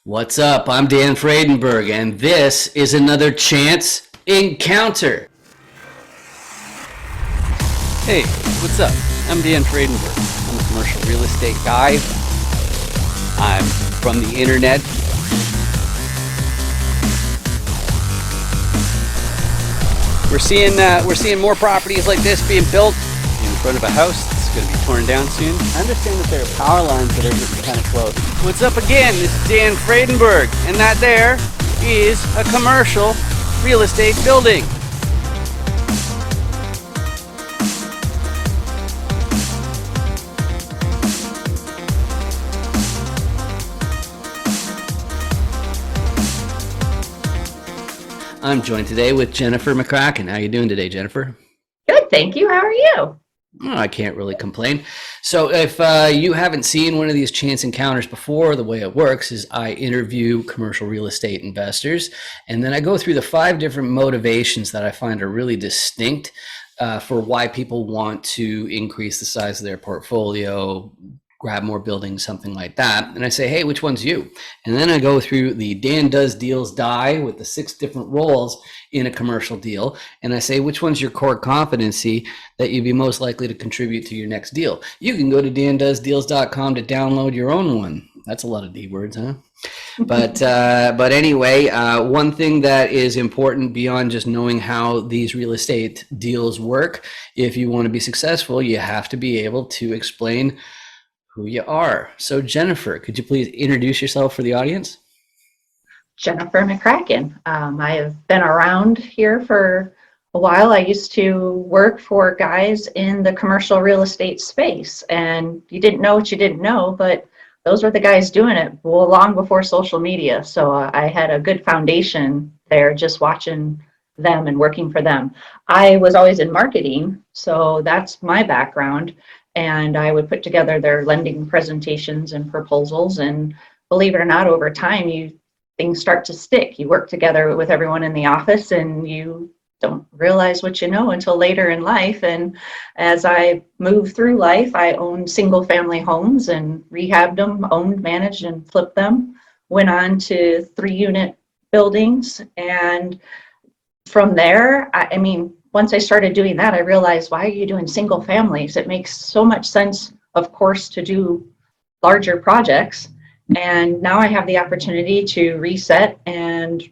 What's up? I'm Dan Fredenberg, and this is another Chance Encounter. Hey, what's up? I'm Dan Fredenberg. I'm a commercial real estate guy. I'm from the internet. We're seeing more properties like this being built in front of a house that's going to be torn down soon. I understand that there are power lines that are getting kind of close. What's up again? This is Dan Fredenberg, and that there is a commercial real estate building. I'm joined today with Jennifer McCracken. How are you doing today, Jennifer? Good, thank you. How are you? Oh, I can't really complain. So if you haven't seen one of these chance encounters before, the way it works is I interview commercial real estate investors, and then I go through the 5 different motivations that I find are really distinct for why people want to increase the size of their portfolio, grab more buildings, something like that. And I say, hey, which one's you? And then I go through the Dan Does Deals die with the 6 different roles in a commercial deal. And I say, which one's your core competency that you'd be most likely to contribute to your next deal? You can go to dandoesdeals.com to download your own one. That's a lot of D words, huh? But anyway, one thing that is important beyond just knowing how these real estate deals work, if you want to be successful, you have to be able to explain who you are. So Jennifer, could you please introduce yourself for the audience? Jennifer McCracken. I have been around here for a while. I used to work for guys in the commercial real estate space, and you didn't know what you didn't know, but those were the guys doing it long before social media. So I had a good foundation there just watching them and working for them. I was always in marketing, so that's my background. And I would put together their lending presentations and proposals. And believe it or not, over time, things start to stick. You work together with everyone in the office, and you don't realize what you know until later in life. And as I moved through life, I owned single-family homes and rehabbed them, owned, managed, and flipped them. Went on to 3-unit buildings, and from there, I mean, once I started doing that, I realized, why are you doing single families? It makes so much sense, of course, to do larger projects. And now I have the opportunity to reset and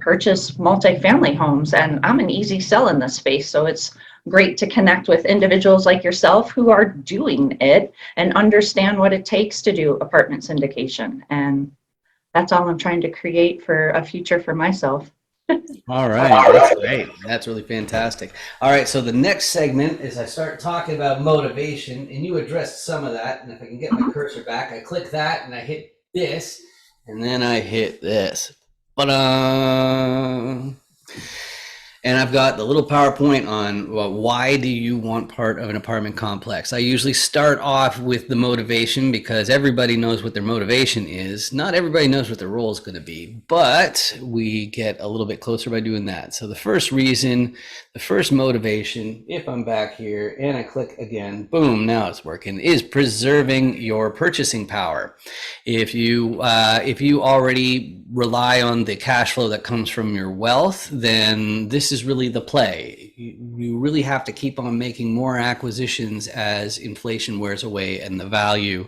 purchase multifamily homes. And I'm an easy sell in this space. So it's great to connect with individuals like yourself who are doing it and understand what it takes to do apartment syndication. And that's all I'm trying to create for a future for myself. All right, that's great. That's really fantastic. All right, so the next segment is I start talking about motivation, and you addressed some of that. And if I can get my cursor back, I click that and I hit this, and then I hit this. And I've got the little PowerPoint on, well, why do you want part of an apartment complex? I usually start off with the motivation because everybody knows what their motivation is. Not everybody knows what their role is going to be, but we get a little bit closer by doing that. So the first reason, the first motivation, if I'm back here and I click again, boom, now it's working, is preserving your purchasing power. If you already rely on the cash flow that comes from your wealth, then this is really the play. You really have to keep on making more acquisitions as inflation wears away and the value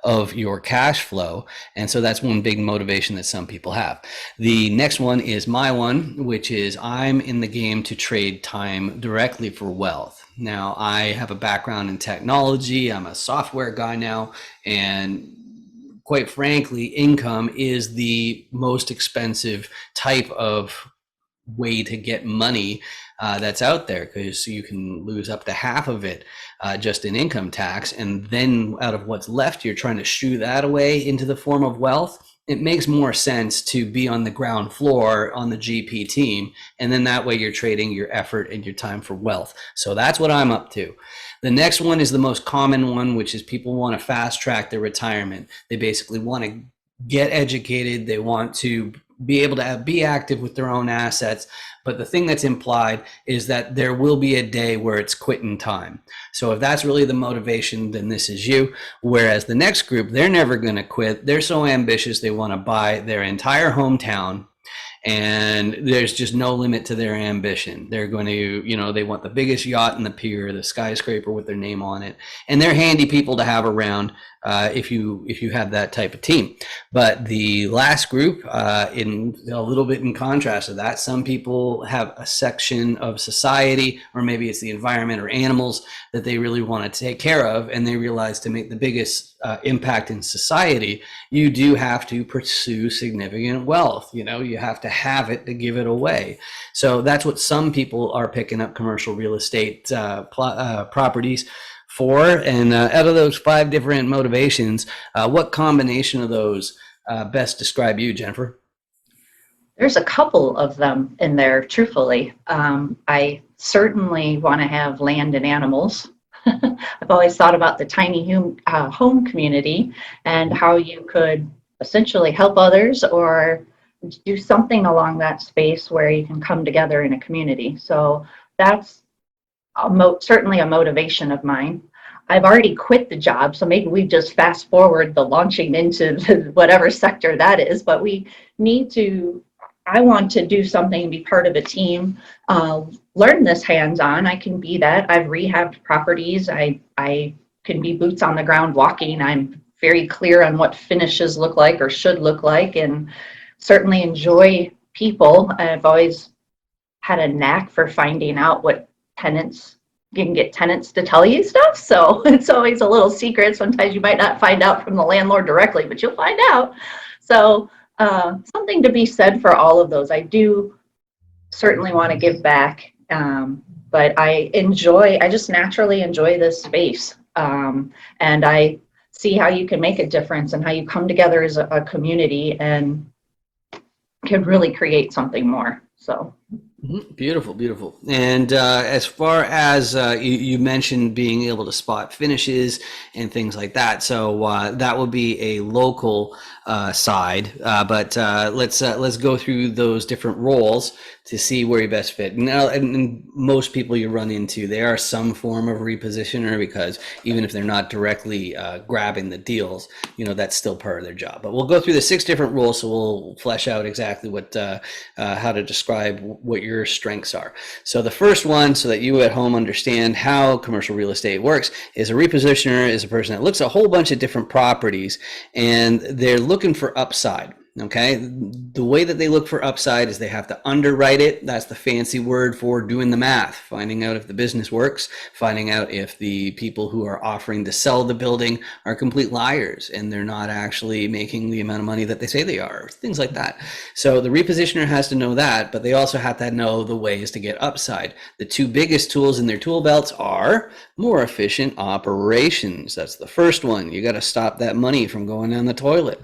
of your cash flow. And so that's one big motivation that some people have. The next one is my one, which is I'm in the game to trade time directly for wealth. Now, I have a background in technology. I'm a software guy now, and quite frankly, income is the most expensive type of way to get money that's out there, because you can lose up to half of it just in income tax, and then out of what's left, you're trying to shoo that away into the form of wealth. It makes more sense to be on the ground floor on the GP team, and then that way you're trading your effort and your time for wealth. So that's what I'm up to. The next one is the most common one, which is people want to fast track their retirement. They basically want to get educated. They want to be able to be active with their own assets. But the thing that's implied is that there will be a day where it's quitting time. So if that's really the motivation, then this is you. Whereas the next group, they're never going to quit. They're so ambitious, they want to buy their entire hometown, and there's just no limit to their ambition. They're going to, they want the biggest yacht in the pier, the skyscraper with their name on it, and they're handy people to have around if you have that type of team. But the last group, in a little bit in contrast to that, some people have a section of society, or maybe it's the environment or animals that they really want to take care of, and they realize to make the biggest impact in society, you do have to pursue significant wealth. You have to have it to give it away. So that's what some people are picking up commercial real estate properties for. And out of those 5 different motivations, what combination of those best describe you, Jennifer? There's a couple of them in there, truthfully. I certainly want to have land and animals. I've always thought about the tiny home community and how you could essentially help others or do something along that space where you can come together in a community. So that's certainly a motivation of mine. I've already quit the job, so maybe we just fast forward the launching into whatever sector that is, but I want to do something, be part of a team, learn this hands-on. I can be that. I've rehabbed properties. I can be boots on the ground walking. I'm very clear on what finishes look like or should look like, and certainly enjoy people. I've always had a knack for finding out what you can get tenants to tell you stuff. So it's always a little secret. Sometimes you might not find out from the landlord directly, but you'll find out. So something to be said for all of those. I do certainly want to give back, but I just naturally enjoy this space. And I see how you can make a difference and how you come together as a community and can really create something more. So. Beautiful, beautiful. And as far as you mentioned being able to spot finishes and things like that, so that would be a local side. But let's go through those different roles to see where you best fit. Now, and most people you run into, they are some form of repositioner, because even if they're not directly grabbing the deals, that's still part of their job. But we'll go through the 6 different roles, so we'll flesh out exactly what how to describe what your strengths are. So the first one, so that you at home understand how commercial real estate works, is a repositioner is a person that looks at a whole bunch of different properties and they're looking for upside. Okay, the way that they look for upside is they have to underwrite it. That's the fancy word for doing the math, finding out if the business works, finding out if the people who are offering to sell the building are complete liars and they're not actually making the amount of money that they say they are, things like that. So the repositioner has to know that, but they also have to know the ways to get upside. The 2 biggest tools in their tool belts are more efficient operations. That's the first one. You got to stop that money from going down the toilet.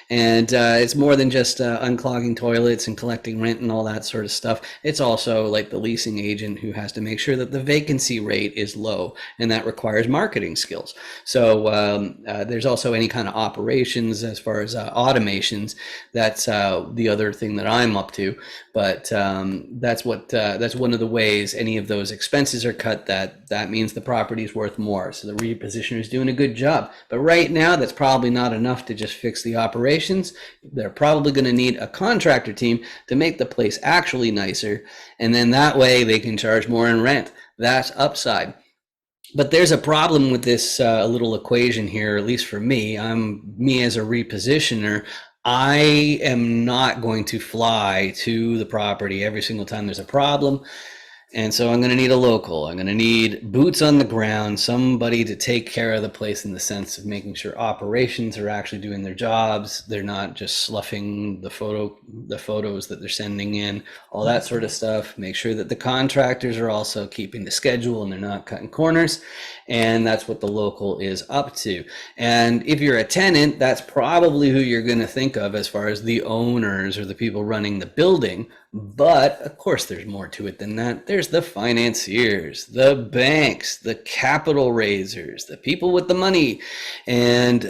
And it's more than just unclogging toilets and collecting rent and all that sort of stuff. It's also like the leasing agent who has to make sure that the vacancy rate is low, and that requires marketing skills. So there's also any kind of operations as far as automations. That's the other thing that I'm up to. But that's one of the ways any of those expenses are cut. That means the property is worth more. So the repositioner is doing a good job. But right now, that's probably not enough to just fix the operations. They're probably going to need a contractor team to make the place actually nicer, and then that way they can charge more in rent. That's upside. But there's a problem with this little equation here, at least for me. Me as a repositioner, I am not going to fly to the property every single time there's a problem. And so I'm going to need a local. I'm going to need boots on the ground, somebody to take care of the place in the sense of making sure operations are actually doing their jobs. They're not just sloughing the photos that they're sending in, all that sort of stuff. Make sure that the contractors are also keeping the schedule and they're not cutting corners. And that's what the local is up to. And if you're a tenant, that's probably who you're going to think of as far as the owners or the people running the building. But of course, there's more to it than that. There's there's the financiers, the banks, the capital raisers, the people with the money. And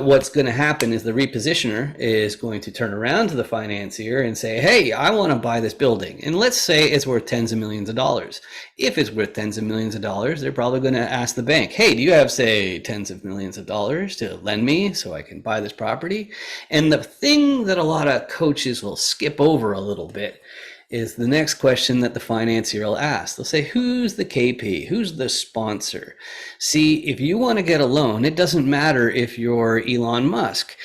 what's going to happen is the repositioner is going to turn around to the financier and say, hey, I want to buy this building. And let's say it's worth tens of millions of dollars. If it's worth tens of millions of dollars, they're probably going to ask the bank, hey, do you have, say, tens of millions of dollars to lend me so I can buy this property? And the thing that a lot of coaches will skip over a little bit is the next question that the financier will ask. They'll say, who's the KP? Who's the sponsor? See, if you want to get a loan, it doesn't matter if you're Elon Musk.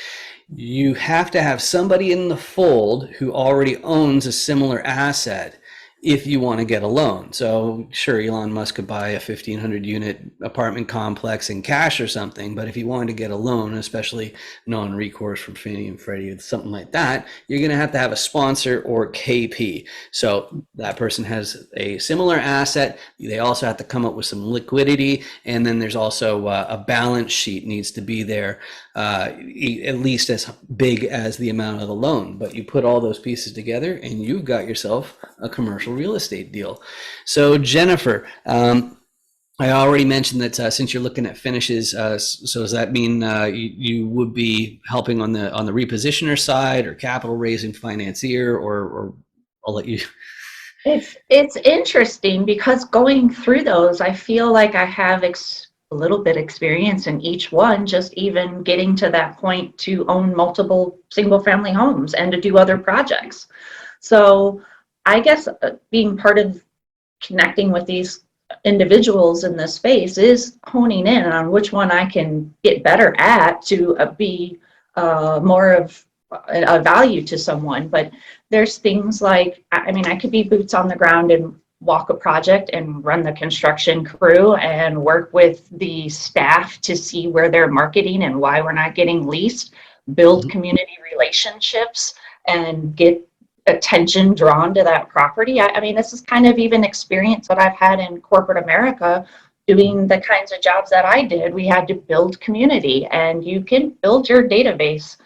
You have to have somebody in the fold who already owns a similar asset if you want to get a loan. So sure, Elon Musk could buy a 1,500 unit apartment complex in cash or something, but if you wanted to get a loan, especially non-recourse from Fannie and Freddie or something like that, you're going to have a sponsor or KP. So that person has a similar asset. They also have to come up with some liquidity, and then there's also a balance sheet needs to be there, at least as big as the amount of the loan. But you put all those pieces together and you've got yourself a commercial real estate deal. So Jennifer, I already mentioned that since you're looking at finishes, so does that mean you would be helping on the repositioner side, or capital raising financier, or I'll let you. It's interesting because going through those, I feel like I have a little bit experience in each one, just even getting to that point to own multiple single family homes and to do other projects. So I guess being part of connecting with these individuals in this space is honing in on which one I can get better at to be more of a value to someone. But there's things like, I mean, I could be boots on the ground and walk a project and run the construction crew and work with the staff to see where they're marketing and why we're not getting leased, build community relationships and get attention drawn to that property. I mean, this is kind of even experience that I've had in corporate America doing the kinds of jobs that I did. We had to build community, and you can build your database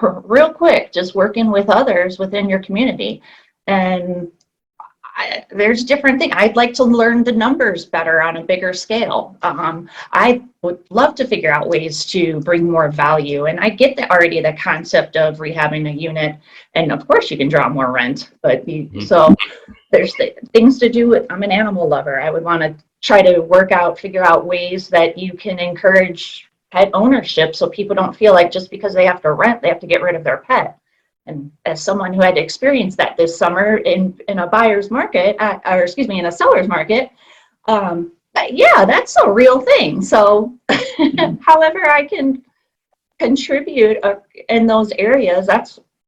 real quick just working with others within your community. And there's different things. I'd like to learn the numbers better on a bigger scale. I would love to figure out ways to bring more value. And I get already the concept of rehabbing a unit. And of course you can draw more rent, but so there's things to do. I'm an animal lover. I would want to try to figure out ways that you can encourage pet ownership so people don't feel like just because they have to rent, they have to get rid of their pet. And as someone who had to experience that this summer in a buyer's market, in a seller's market, yeah, that's a real thing. So however I can contribute in those areas,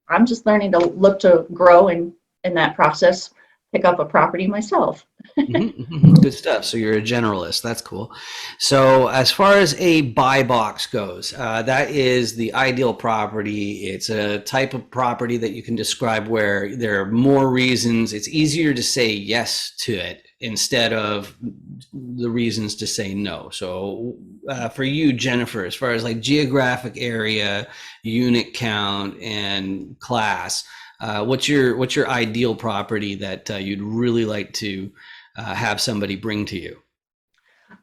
I'm just learning to look to grow in that process, pick up a property myself. Good stuff. So you're a generalist. That's cool. So as far as a buy box goes, that is the ideal property. It's a type of property that you can describe where there are more reasons. It's easier to say yes to it instead of the reasons to say no. So for you, Jennifer, as far as like geographic area, unit count, and class, what's your ideal property that you'd really like to have somebody bring to you?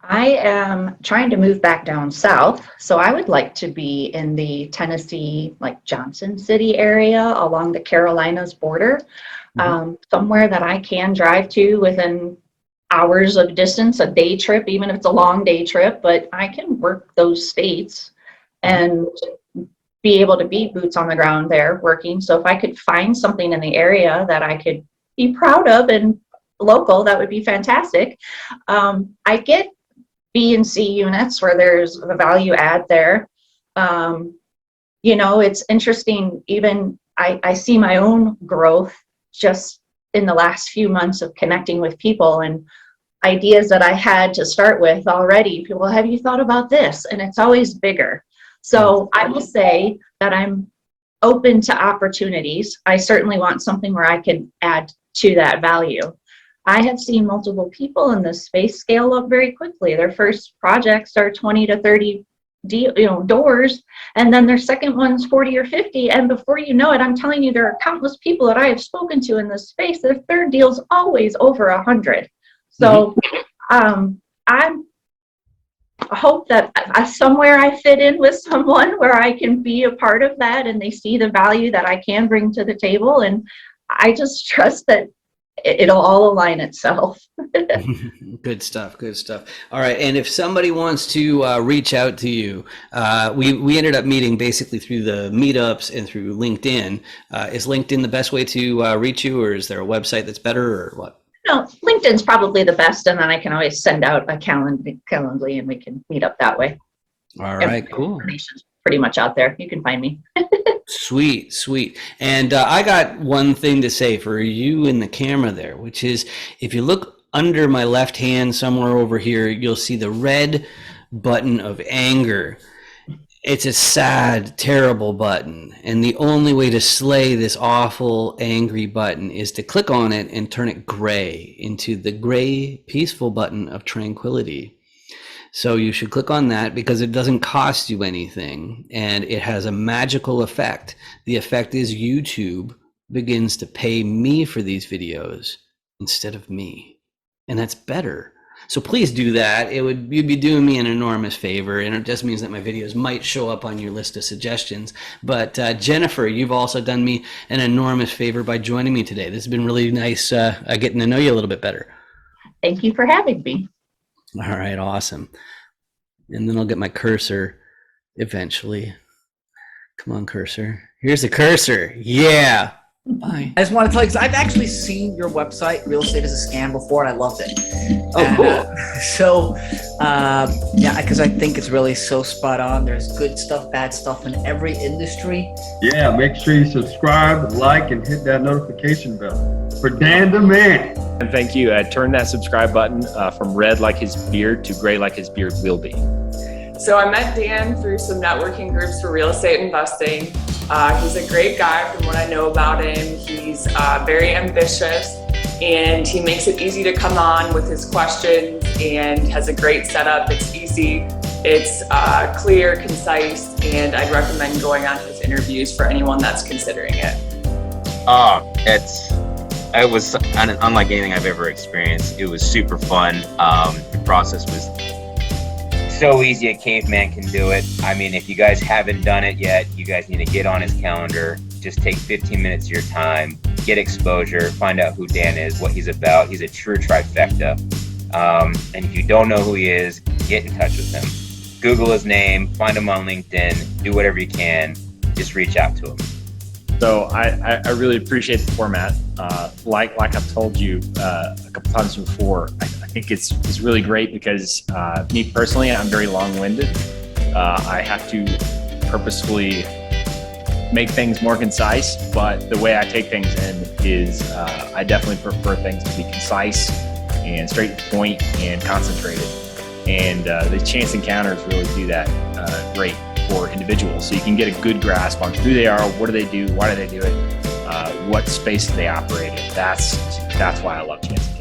I am trying to move back down south, so I would like to be in the Tennessee, like Johnson City area along the Carolinas border, somewhere that I can drive to within hours of distance, a day trip, even if it's a long day trip, but I can work those states and be able to be boots on the ground there working. So if I could find something in the area that I could be proud of and local, that would be fantastic. I get B and C units where there's a value add there. It's interesting, even I see my own growth just in the last few months of connecting with people and ideas that I had to start with already. People, have you thought about this? And it's always bigger. So I will say that I'm open to opportunities. I certainly want something where I can add to that value. I have seen multiple people in this space scale up very quickly. Their first projects are 20 to 30 doors, and then their second one's 40 or 50. And before you know it, I'm telling you, there are countless people that I have spoken to in this space. Their third deal's always over 100. So I hope that somewhere I fit in with someone where I can be a part of that and they see the value that I can bring to the table. And I just trust that it'll all align itself. Good stuff. Good stuff. All right. And if somebody wants to reach out to you, we ended up meeting basically through the meetups and through LinkedIn. Is LinkedIn the best way to reach you, or is there a website that's better, or what? No, LinkedIn's probably the best, and then I can always send out a Calendly and we can meet up that way. All right, cool. Information's pretty much out there. You can find me. Sweet, sweet. And I got one thing to say for you in the camera there, which is if you look under my left hand somewhere over here, you'll see the red button of anger. It's a sad, terrible button. And the only way to slay this awful, angry button is to click on it and turn it gray into the gray, peaceful button of tranquility. So you should click on that because it doesn't cost you anything and it has a magical effect. The effect is YouTube begins to pay me for these videos instead of me. And that's better. So please do that. You'd be doing me an enormous favor, and it just means that my videos might show up on your list of suggestions. But Jennifer, you've also done me an enormous favor by joining me today. This has been really nice getting to know you a little bit better. Thank you for having me. All right, awesome. And then I'll get my cursor eventually. Come on, cursor. Here's the cursor. Yeah. Bye. I just want to tell you, because I've actually seen your website, Real Estate is a Scam, before, and I loved it. Oh, cool. Yeah, because I think it's really so spot on. There's good stuff, bad stuff in every industry. Yeah, make sure you subscribe, like, and hit that notification bell. For Dan the Man. And thank you. Turn that subscribe button from red like his beard to gray like his beard will be. So I met Dan through some networking groups for real estate investing. He's a great guy from what I know about him. He's very ambitious and he makes it easy to come on with his questions and has a great setup. It's easy, it's clear, concise, and I'd recommend going on his interviews for anyone that's considering it. It was unlike anything I've ever experienced. It was super fun. The process was so easy a caveman can do it. I mean, if you guys haven't done it yet, you guys need to get on his calendar. Just take 15 minutes of your time, get exposure, find out who Dan is, what he's about. He's a true trifecta. And if you don't know who he is, get in touch with him. Google his name, find him on LinkedIn, do whatever you can, just reach out to him. So I really appreciate the format. Like I've told you a couple times before, I think it's really great because me personally, I'm very long-winded. I have to purposefully make things more concise, but the way I take things in is I definitely prefer things to be concise and straight to the point and concentrated. And the chance encounters really do that great for individuals. So you can get a good grasp on who they are, what do they do, why do they do it, what space do they operate in. That's why I love chance